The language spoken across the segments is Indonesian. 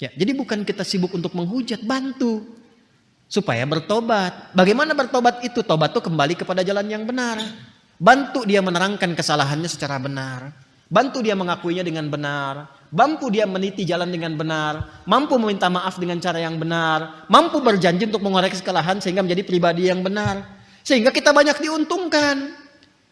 Ya, jadi bukan kita sibuk untuk menghujat, bantu supaya bertobat. Bagaimana bertobat itu? Tobat itu kembali kepada jalan yang benar. Bantu dia menerangkan kesalahannya secara benar. Bantu dia mengakuinya dengan benar. Mampu dia meniti jalan dengan benar. Mampu meminta maaf dengan cara yang benar. Mampu berjanji untuk mengoreksi kesalahan sehingga menjadi pribadi yang benar. Sehingga kita banyak diuntungkan.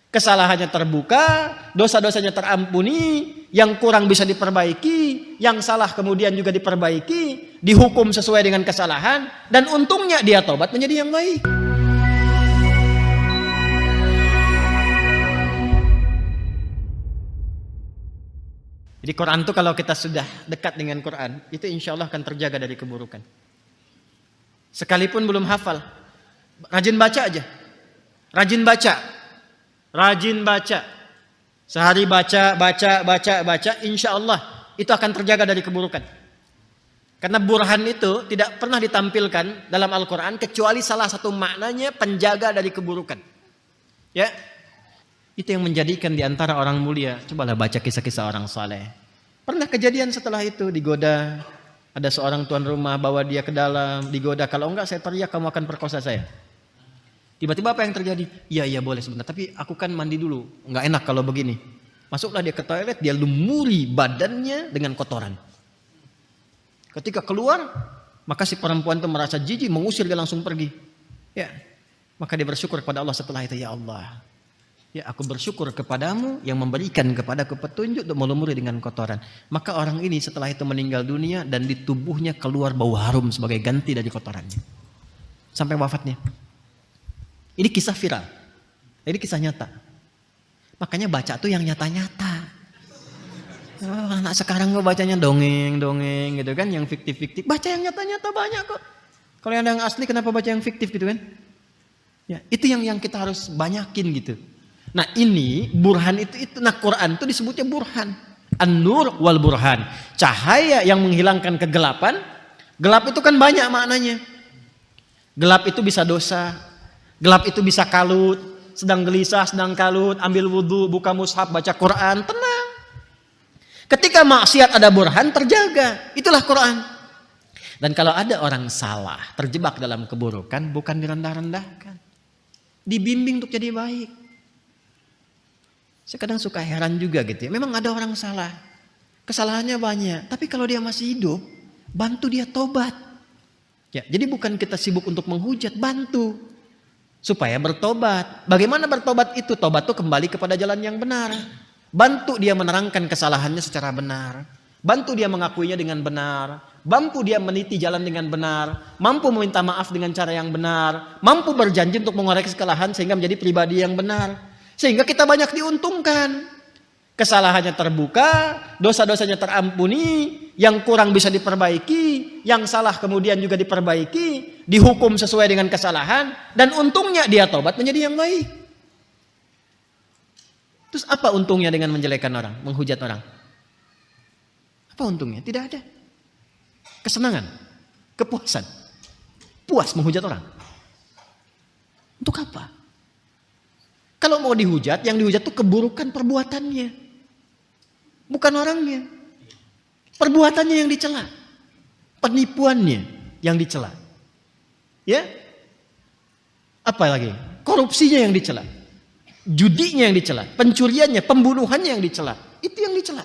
Kesalahannya terbuka, dosa-dosanya terampuni, yang kurang bisa diperbaiki, yang salah kemudian juga diperbaiki, dihukum sesuai dengan kesalahan, dan untungnya dia tobat menjadi yang baik. Jadi Quran itu kalau kita sudah dekat dengan Quran, itu insya Allah akan terjaga dari keburukan. Sekalipun belum hafal, rajin baca aja. Rajin baca. Rajin baca. Sehari baca, insya Allah itu akan terjaga dari keburukan. Karena burhan itu tidak pernah ditampilkan dalam Al-Quran kecuali salah satu maknanya penjaga dari keburukan. Ya, itu yang menjadikan di antara orang mulia. Cobalah baca kisah-kisah orang saleh. Pernah kejadian setelah itu digoda. Ada seorang tuan rumah bawa dia ke dalam, digoda. Kalau enggak saya teriak kamu akan perkosa saya. Tiba-tiba apa yang terjadi? Iya boleh sebentar, tapi aku kan mandi dulu. Enggak enak kalau begini. Masuklah dia ke toilet, dia lumuri badannya dengan kotoran. Ketika keluar, maka si perempuan itu merasa jijik, mengusir dia langsung pergi. Ya, maka dia bersyukur kepada Allah setelah itu, ya Allah. Ya, aku bersyukur kepadamu yang memberikan kepadaku petunjuk untuk melumuri dengan kotoran. Maka orang ini setelah itu meninggal dunia dan di tubuhnya keluar bau harum sebagai ganti dari kotorannya. Sampai wafatnya. Ini kisah viral. Ini kisah nyata. Makanya baca tuh yang nyata-nyata. Oh, anak sekarang kok bacanya dongeng gitu kan, yang fiktif-fiktif. Baca yang nyata-nyata banyak kok. Kalau yang ada yang asli kenapa baca yang fiktif gitu kan? Ya, itu yang kita harus banyakin gitu. Nah, ini burhan itu. Nah, Quran itu disebutnya burhan. An-nur wal burhan. Cahaya yang menghilangkan kegelapan. Gelap itu kan banyak maknanya. Gelap itu bisa dosa. Gelap itu bisa kalut, sedang gelisah, sedang kalut, ambil wudhu, buka mushaf, baca Quran, tenang. Ketika maksiat ada burhan, terjaga. Itulah Quran. Dan kalau ada orang salah, terjebak dalam keburukan, bukan direndah-rendahkan. Dibimbing untuk jadi baik. Saya kadang suka heran juga gitu ya. Memang ada orang salah. Kesalahannya banyak. Tapi kalau dia masih hidup, bantu dia tobat. Ya, jadi bukan kita sibuk untuk menghujat, bantu. Supaya bertobat. Bagaimana bertobat itu? Tobat itu kembali kepada jalan yang benar. Bantu dia menerangkan kesalahannya secara benar. Bantu dia mengakuinya dengan benar. Mampu dia meniti jalan dengan benar. Mampu meminta maaf dengan cara yang benar. Mampu berjanji untuk mengoreksi kesalahan sehingga menjadi pribadi yang benar. Sehingga kita banyak diuntungkan. Kesalahannya terbuka, dosa-dosanya terampuni, yang kurang bisa diperbaiki, yang salah kemudian juga diperbaiki, dihukum sesuai dengan kesalahan, dan untungnya dia tobat menjadi yang baik. Terus apa untungnya dengan menjelekan orang, menghujat orang? Apa untungnya? Tidak ada. Kesenangan, kepuasan, puas menghujat orang. Untuk apa? Kalau mau dihujat, yang dihujat itu keburukan perbuatannya. Bukan orangnya. Perbuatannya yang dicela. Penipuannya yang dicela. Ya? Apa lagi? Korupsinya yang dicela. Judinya yang dicela. Pencuriannya, pembunuhannya yang dicela. Itu yang dicela.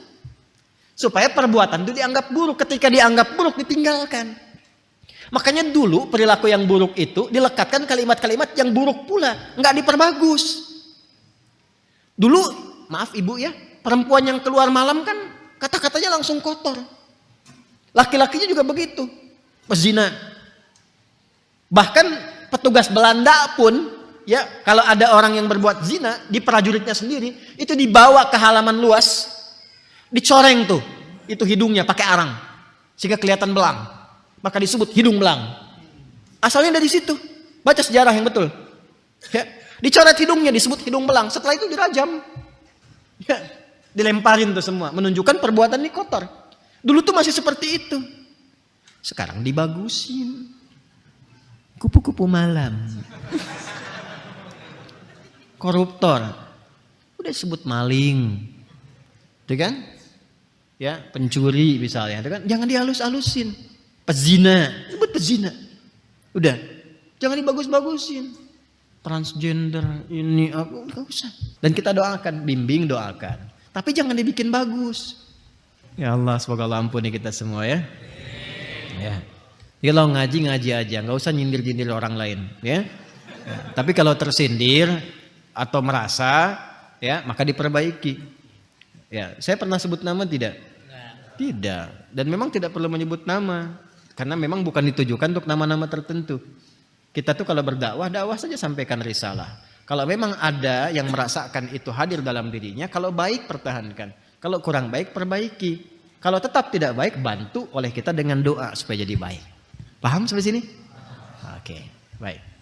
Supaya perbuatan itu dianggap buruk. Ketika dianggap buruk, ditinggalkan. Makanya dulu perilaku yang buruk itu dilekatkan kalimat-kalimat yang buruk pula. Nggak diperbagus. Dulu, maaf ibu ya, perempuan yang keluar malam kan kata-katanya langsung kotor. Laki-lakinya juga begitu. Pezina. Bahkan petugas Belanda pun, ya, kalau ada orang yang berbuat zina di prajuritnya sendiri, itu dibawa ke halaman luas, dicoreng tuh, itu hidungnya pakai arang, sehingga kelihatan belang. Maka disebut hidung belang. Asalnya dari situ. Baca sejarah yang betul. Ya, dicoret hidungnya disebut hidung belang. Setelah itu dirajam. Ya, dilemparin tuh semua, menunjukkan perbuatan ini kotor. Dulu tuh masih seperti itu. Sekarang dibagusin. Kupu-kupu malam. Koruptor. Udah disebut maling. Tuh kan? ya, pencuri misalnya, itu kan jangan dihalus-halusin. Pezina, sebut pezina. Udah, jangan dibagus-bagusin. Transgender ini apa, enggak usah. Dan kita doakan, bimbing doakan. Tapi jangan dibikin bagus. Ya Allah, semoga Allah ampuni kita semua ya. Ya. Kalau ngaji aja, nggak usah nyindir-nyindir orang lain, ya. Ya. Tapi kalau tersindir atau merasa, ya, maka diperbaiki. Ya, saya pernah sebut nama tidak? Tidak. Dan memang tidak perlu menyebut nama, karena memang bukan ditujukan untuk nama-nama tertentu. Kita tuh kalau berdakwah, dakwah saja, sampaikan risalah. Kalau memang ada yang merasakan itu hadir dalam dirinya, kalau baik pertahankan, kalau kurang baik perbaiki. Kalau tetap tidak baik, bantu oleh kita dengan doa supaya jadi baik. Paham sampai sini? Oke, baik.